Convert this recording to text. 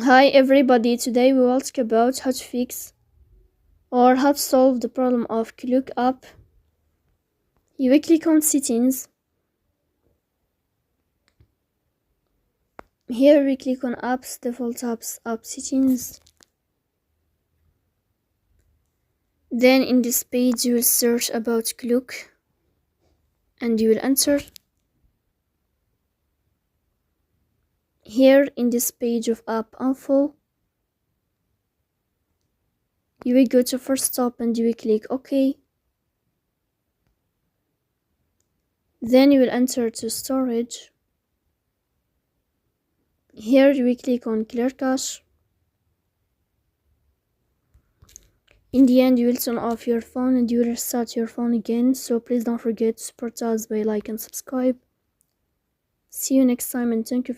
Hi everybody, today we will talk about how to fix or how to solve the problem of Klook app. You will click on settings. Here we click on apps, default apps, app settings. Then in this page you will search about Klook and you will enter. Here in this page of app info, you will go to first stop and you will click OK. Then you will enter to storage. Here you will click on clear cache. In the end, you will turn off your phone and you will restart your phone again. So please don't forget to support us by like and subscribe. See you next time and thank you.